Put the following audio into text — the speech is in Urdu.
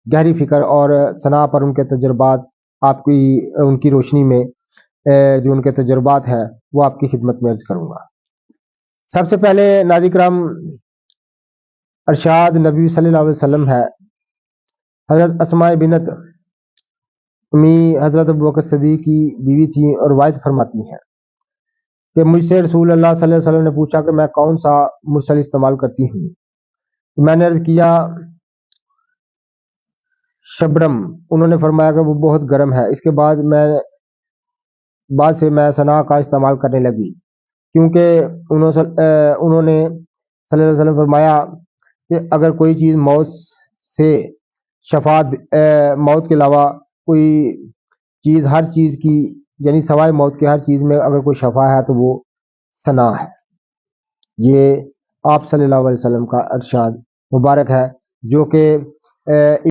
گہری فکر اور ثنا پر ان کے تجربات آپ کی ان کی روشنی میں جو ان کے تجربات ہیں وہ آپ کی خدمت میں عرض کروں گا۔ سب سے پہلے ناظرین کرام ارشاد نبی صلی اللہ علیہ وسلم ہے۔ حضرت اسماء بنت امی حضرت ابوبکر صدیق کی بیوی تھی اور روایت فرماتی ہیں کہ مجھ سے رسول اللہ صلی اللہ علیہ وسلم نے پوچھا کہ میں کون سا مرسل استعمال کرتی ہوں، میں نے عرض کیا شبرم، انہوں نے فرمایا کہ وہ بہت گرم ہے۔ اس کے بعد سے میں ثنا کا استعمال کرنے لگی، کیونکہ انہوں نے صلی اللہ علیہ وسلم فرمایا کہ اگر کوئی چیز موت سے موت کے علاوہ کوئی چیز ہر چیز کی یعنی سوائے موت کے ہر چیز میں اگر کوئی شفا ہے تو وہ ثنا ہے۔ یہ آپ صلی اللہ علیہ وسلم کا ارشاد مبارک ہے جو کہ